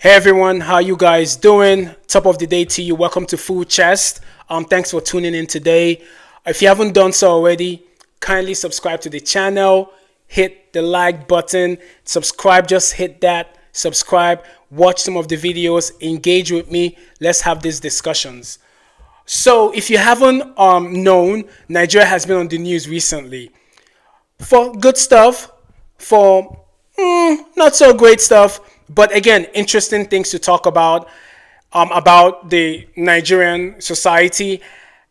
Hey everyone, how you guys doing? Top of the day to you. Welcome to Full Chest. Thanks for tuning in today. If you haven't done so already, kindly subscribe to the channel. Hit the like button. Subscribe. Just hit that. Subscribe. Watch some of the videos. Engage with me. Let's have these discussions. So, if you haven't known, Nigeria has been on the news recently for good stuff, for not so great stuff, but again, interesting things to talk about the Nigerian society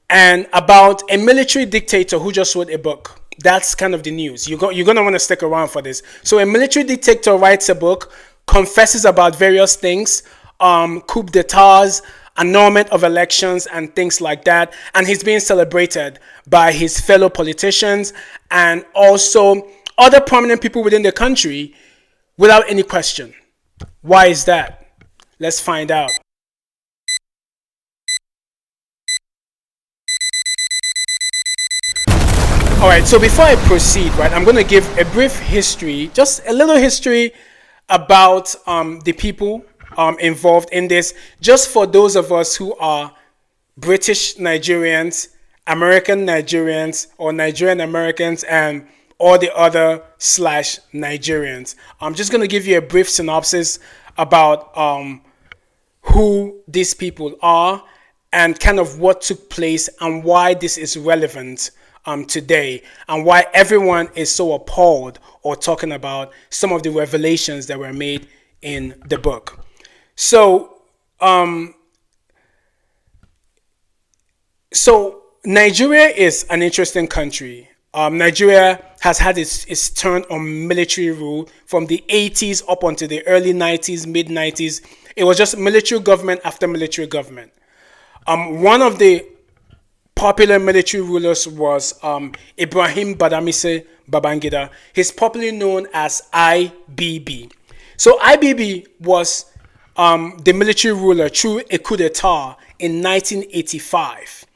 and about a military dictator who just wrote a book. That's kind of the news. You're going to want to stick around for this. So a military dictator writes a book, confesses about various things, coup d'etats, annulment of elections and things like that. And he's being celebrated by his fellow politicians and also other prominent people within the country without any question. Why is that? Let's find out. All right, so before I proceed, right, I'm going to give a brief history, just a little history about the people involved in this, just for those of us who are British Nigerians, American Nigerians, or Nigerian Americans, and all the other slash Nigerians. I'm just going to give you a brief synopsis about who these people are and kind of what took place and why this is relevant today and why everyone is so appalled or talking about some of the revelations that were made in the book. So Nigeria is an interesting country. Nigeria has had its turn on military rule from the 80s up until the early 90s, mid 90s. It was just military government after military government. One of the popular military rulers was Ibrahim Badamasi Babangida. He's popularly known as IBB. So IBB was the military ruler through a coup d'etat in 1985.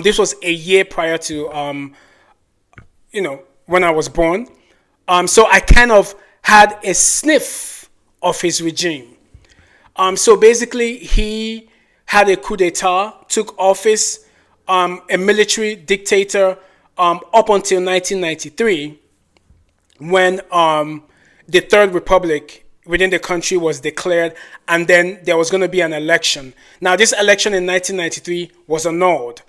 This was a year prior to when I was born. So I kind of had a sniff of his regime. So basically, he had a coup d'etat, took office, a military dictator up until 1993, when the Third Republic within the country was declared, and then there was going to be an election. Now, this election in 1993 was annulled.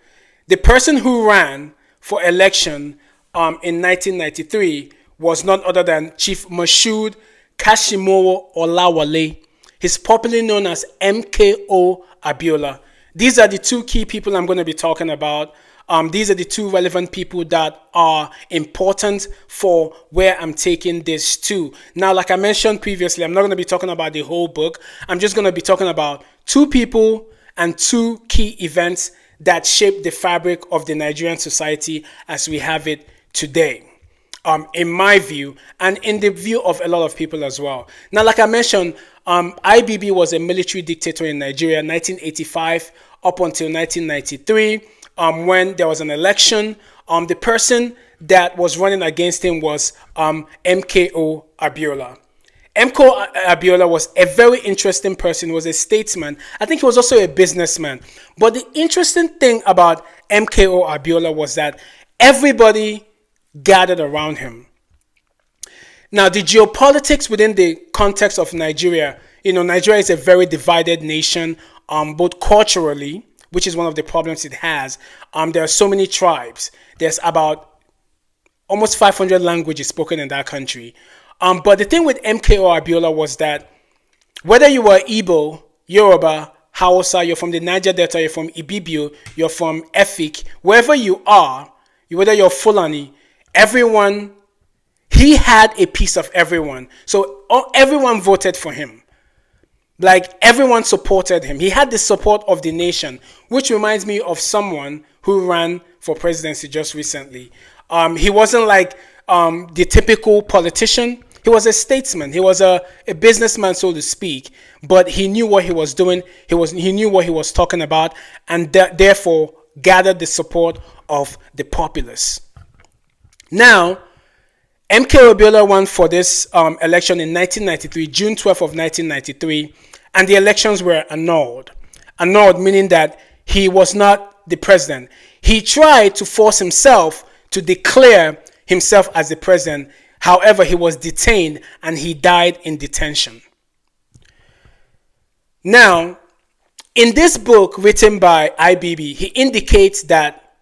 The person who ran for election in 1993 was none other than Chief Moshood Kashimoro Olawale. He's popularly known as MKO Abiola. These are the two key people I'm going to be talking about. These are the two relevant people that are important for where I'm taking this to. Now, like I mentioned previously, I'm not going to be talking about the whole book. I'm just going to be talking about two people and two key events that shaped the fabric of the Nigerian society as we have it today, in my view, and in the view of a lot of people as well. Now, like I mentioned, IBB was a military dictator in Nigeria, 1985 up until 1993, when there was an election. The person that was running against him was MKO Abiola. MKO Abiola was a very interesting person. He was a statesman. I think he was also a businessman. But the interesting thing about MKO Abiola was that everybody gathered around him. Now, the geopolitics within the context of Nigeria, Nigeria is a very divided nation, both culturally, which is one of the problems it has. There are so many tribes. There's about almost 500 languages spoken in that country. But the thing with MKO Abiola was that whether you were Igbo, Yoruba, Hausa, you're from the Niger Delta, you're from Ibibio, you're from Efik, wherever you are, whether you're Fulani, everyone, he had a piece of everyone. So everyone voted for him. Like, everyone supported him. He had the support of the nation, which reminds me of someone who ran for presidency just recently. He wasn't like the typical politician. He was a statesman. He was a businessman, so to speak. But he knew what he was doing. He knew what he was talking about, and therefore gathered the support of the populace. Now, MK Abiola won for this election in 1993, June 12th of 1993, and the elections were annulled. Annulled meaning that he was not the president. He tried to force himself to declare himself as the president. However, he was detained and he died in detention. Now, in this book written by IBB, he indicates that,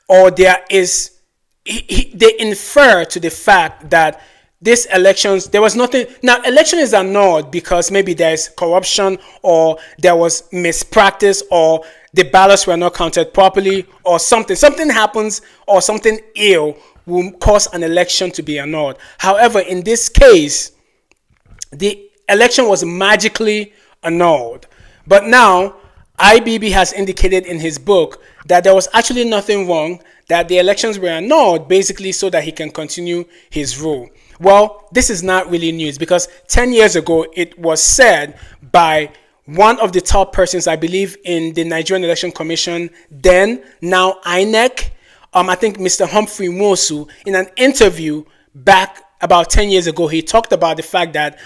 or there is, they infer to the fact that these elections, there was nothing. Now, election is annulled because maybe there's corruption or there was mispractice or the ballots were not counted properly or something. Something happens or something ill will cause an election to be annulled. However, in this case, the election was magically annulled. But now, IBB has indicated in his book that there was actually nothing wrong, that the elections were annulled basically so that he can continue his rule. Well, this is not really news because 10 years ago, it was said by one of the top persons, I believe, in the Nigerian Election Commission, then, now INEC, I think Mr. Humphrey Mosu, in an interview back about 10 years ago, he talked about the fact that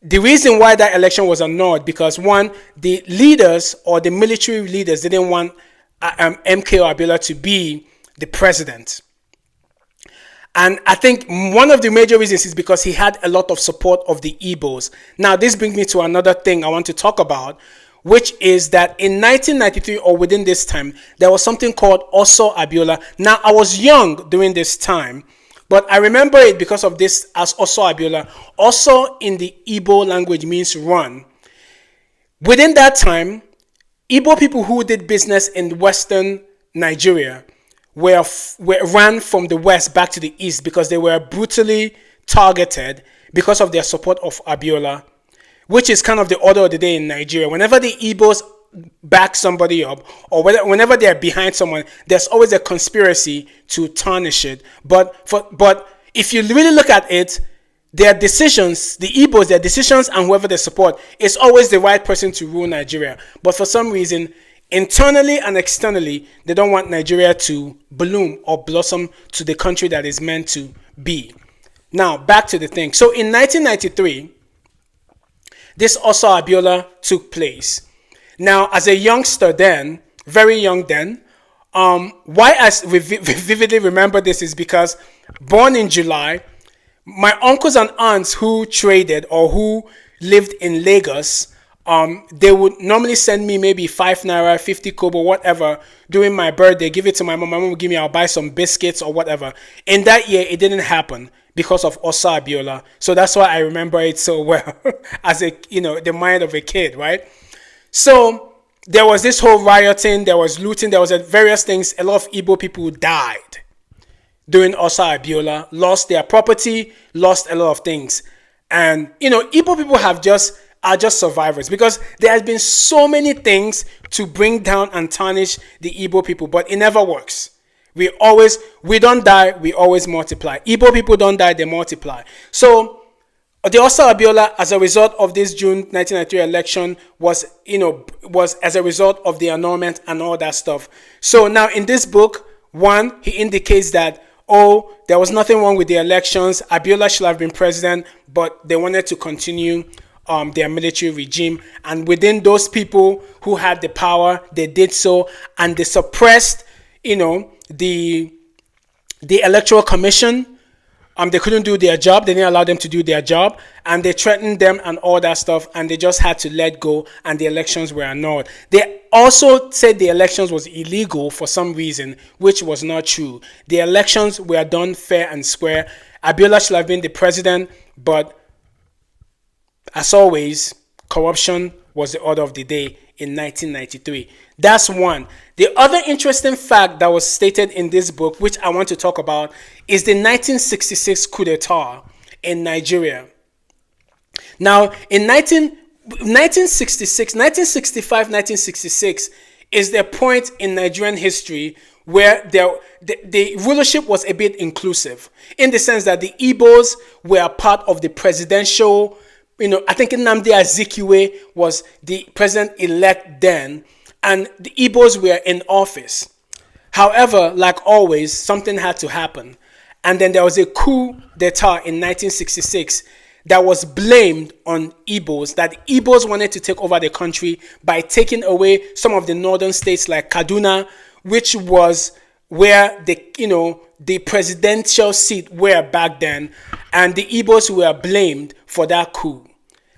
the reason why that election was annulled because, one, the leaders or the military leaders didn't want MK Abiola to be the president. And I think one of the major reasons is because he had a lot of support of the Igbos. Now, this brings me to another thing I want to talk about, which is that in 1993 or within this time, there was something called Oso Abiola. Now, I was young during this time, but I remember it because of this as Oso Abiola. Oso in the Igbo language means run. Within that time, Igbo people who did business in Western Nigeria were ran from the west back to the east because they were brutally targeted because of their support of Abiola, which is kind of the order of the day in Nigeria. Whenever the Igbos back somebody up or whenever they're behind someone, there's always a conspiracy to tarnish it. But if you really look at it, their decisions, the Igbos, their decisions and whoever they support is always the right person to rule Nigeria. But for some reason, internally and externally, they don't want Nigeria to bloom or blossom to the country that is meant to be. Now, back to the thing. So in 1993, this Oso Abiola took place. Now, as a youngster then, very young then, why I vividly remember this is because born in July, my uncles and aunts who traded or who lived in Lagos, they would normally send me maybe 5 naira, 50 kobo, whatever, during my birthday, give it to my mom. My mom would give me, I'll buy some biscuits or whatever. In that year, it didn't happen because of Oso Abiola. So that's why I remember it so well as the mind of a kid, right? So there was this whole rioting, there was looting, there was various things. A lot of Igbo people died during Oso Abiola, lost their property, lost a lot of things. And, Igbo people are just survivors because there has been so many things to bring down and tarnish the Igbo people, but it never works. We don't die, we always multiply. Igbo people don't die, they multiply. So the Oso Abiola, as a result of this June 1993 election, was as a result of the annulment and all that stuff. So now in this book, one, he indicates that, there was nothing wrong with the elections. Abiola should have been president, but they wanted to continue their military regime. And within those people who had the power, they did so, and they suppressed, the electoral commission. They couldn't do their job. They didn't allow them to do their job, and they threatened them and all that stuff, and they just had to let go, and the elections were annulled. They also said the elections was illegal for some reason, which was not true. The elections were done fair and square. Abiola should have been the president, but as always, corruption was the order of the day in 1993. That's one. The other interesting fact that was stated in this book, which I want to talk about, is the 1966 coup d'etat in Nigeria. Now, in 1965, 1966 is the point in Nigerian history where the rulership was a bit inclusive, in the sense that the Igbos were part of the presidential. I think Nnamdi Azikiwe was the president-elect then, and the Igbos were in office. However, like always, something had to happen. And then there was a coup d'etat in 1966 that was blamed on Igbos, that Igbos wanted to take over the country by taking away some of the northern states like Kaduna, which was where the presidential seat were back then, and the Igbos were blamed for that coup.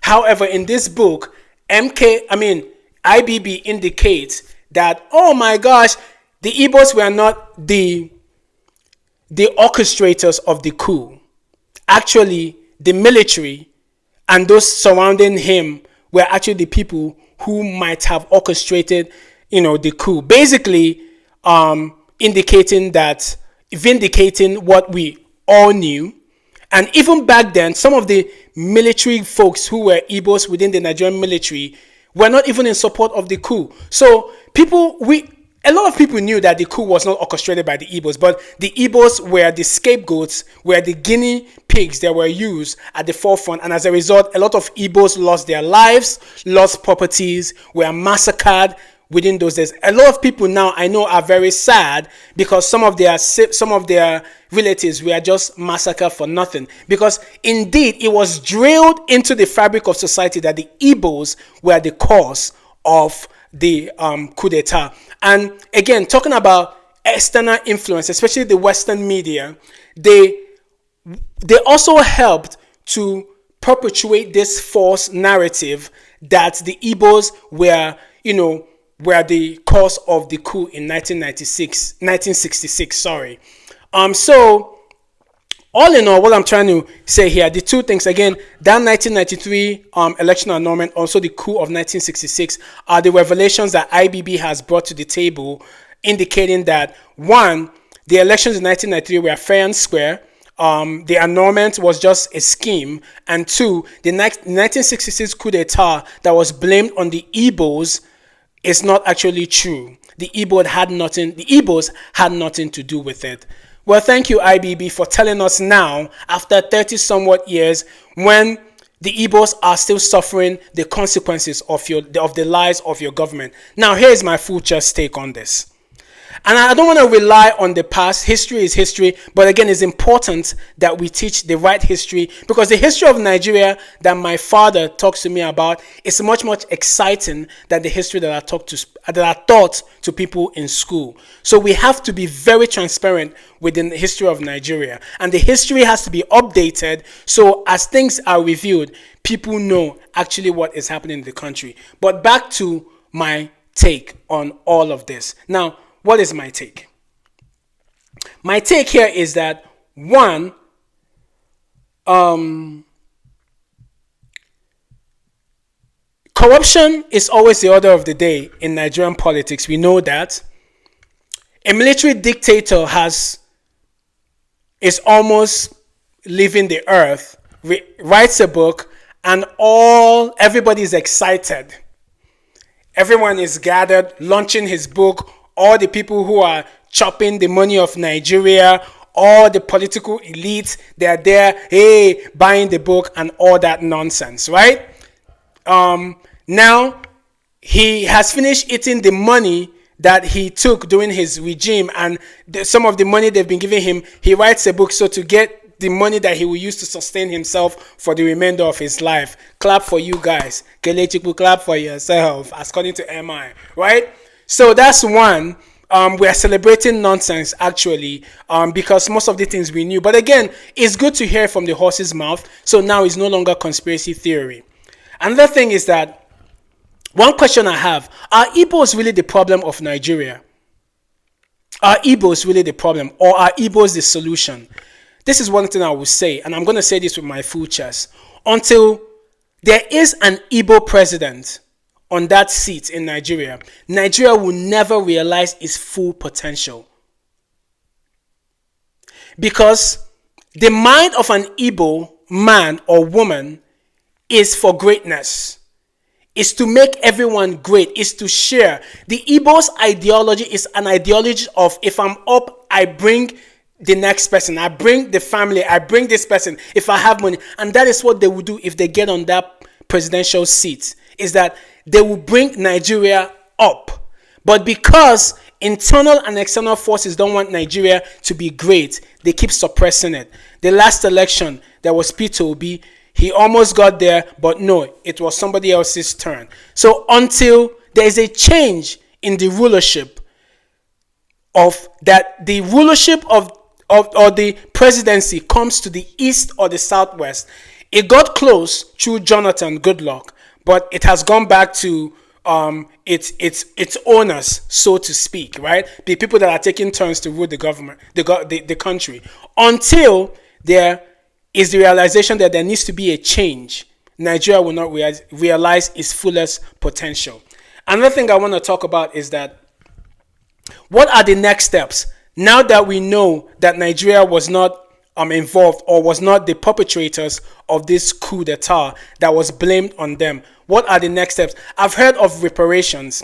However, in this book, IBB indicates that, oh my gosh, the Igbos were not the orchestrators of the coup. Actually, the military and those surrounding him were actually the people who might have orchestrated, the coup. Basically, vindicating what we all knew. And even back then, some of the military folks who were Igbos within the Nigerian military were not even in support of the coup. So a lot of people knew that the coup was not orchestrated by the Igbos, but the Igbos were the scapegoats, were the guinea pigs that were used at the forefront. And as a result, a lot of Igbos lost their lives, lost properties, were massacred within those days. A lot of people now I know are very sad because some of their relatives were just massacred for nothing. Because indeed, it was drilled into the fabric of society that the Igbos were the cause of the coup d'etat. And again, talking about external influence, especially the Western media, they also helped to perpetuate this false narrative that the Igbos were the cause of the coup in 1966. So all in all, what I'm trying to say here, the two things, again, that 1993 election annulment, also the coup of 1966, are the revelations that IBB has brought to the table, indicating that, one, the elections in 1993 were fair and square. The annulment was just a scheme. And two, the 1966 coup d'etat that was blamed on the Igbos is not actually true. The Igbos had nothing to do with it. Well, thank you, IBB, for telling us now, after 30 somewhat years, when the Igbos are still suffering the consequences of the lies of your government. Now, here's my full chest take on this. And I don't want to rely on the past. History is history. But again, it's important that we teach the right history, because the history of Nigeria that my father talks to me about is much, much exciting than the history that I taught to people in school. So we have to be very transparent within the history of Nigeria. And the history has to be updated, so as things are reviewed, people know actually what is happening in the country. But back to my take on all of this. Now, what is my take? My take here is that, one, corruption is always the order of the day in Nigerian politics. We know that. A military dictator is almost leaving the earth, writes a book, and everybody is excited. Everyone is gathered, launching his book. All the people who are chopping the money of Nigeria, all the political elites, they are there, buying the book and all that nonsense, right? Now, he has finished eating the money that he took during his regime, and some of the money they've been giving him, he writes a book, so to get the money that he will use to sustain himself for the remainder of his life. Clap for you guys. Kelechiku, clap for yourself, according to MI, right? So that's one. We are celebrating nonsense, actually, because most of the things we knew. But again, it's good to hear from the horse's mouth. So now it's no longer conspiracy theory. Another thing is that, one question I have, are Igbos really the problem of Nigeria? Are Igbos really the problem, or are Igbos the solution? This is one thing I will say, and I'm going to say this with my full chest. Until there is an Igbo president on that seat in Nigeria, Nigeria will never realize its full potential. Because the mind of an Igbo man or woman is for greatness, is to make everyone great, is to share. The Igbo's ideology is an ideology of, if I'm up, I bring the next person, I bring the family, I bring this person if I have money. And that is what they will do if they get on that presidential seat, is that they will bring Nigeria up. But because internal and external forces don't want Nigeria to be great, they keep suppressing it. The last election, there was Peter Obi. He almost got there, but no, it was somebody else's turn. So until there is a change in the rulership of that, the rulership of or the presidency comes to the east or the southwest. It got close through Jonathan Goodluck, but it has gone back to its owners, so to speak, right? The people that are taking turns to rule the government, the country, until there is the realization that there needs to be a change. Nigeria will not realize its fullest potential. Another thing I want to talk about is that what are the next steps now that we know that Nigeria was not involved or was not the perpetrators of this coup d'etat that was blamed on them? What are the next steps? I've heard of reparations.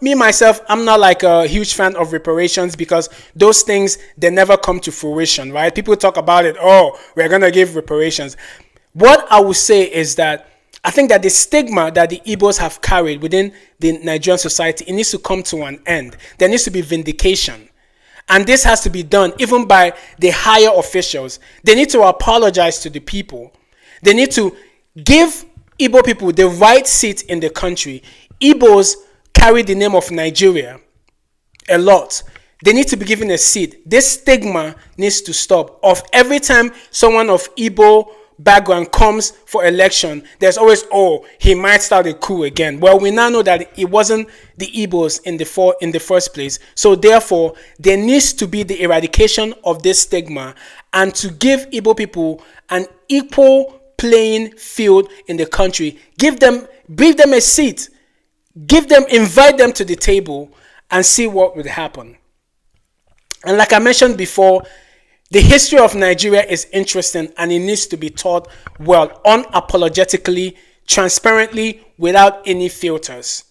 Me myself, I'm not like a huge fan of reparations because those things, they never come to fruition, right? People talk about it. Oh, we're gonna give reparations. What I would say is that I think that the stigma that the Igbos have carried within the Nigerian society, it needs to come to an end. There needs to be vindication. And this has to be done even by the higher officials. They need to apologize to the people. They need to give Igbo people the right seat in the country. Igbos carry the name of Nigeria a lot. They need to be given a seat. This stigma needs to stop. Of every time someone of Igbo background comes for election, there's always, oh, he might start a coup again. Well, we now know that it wasn't the Igbos in the first place. So therefore, there needs to be the eradication of this stigma and to give Igbo people an equal playing field in the country. Give them a seat. Invite them to the table and see what would happen. And like I mentioned before, the history of Nigeria is interesting and it needs to be taught well, unapologetically, transparently, without any filters.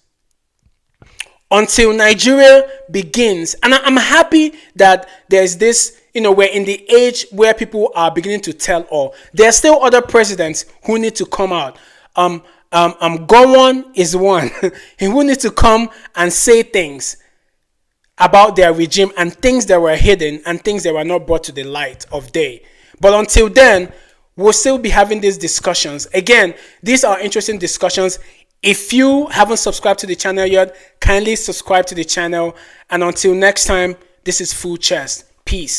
Until Nigeria begins, and I'm happy that there's this, we're in the age where people are beginning to tell all. There are still other presidents who need to come out. Gowon is one. He will need to come and say things about their regime and things that were hidden and things that were not brought to the light of day. But until then, we'll still be having these discussions. Again, these are interesting discussions. If you haven't subscribed to the channel yet, kindly subscribe to the channel. And until next time, this is Full Chest. Peace.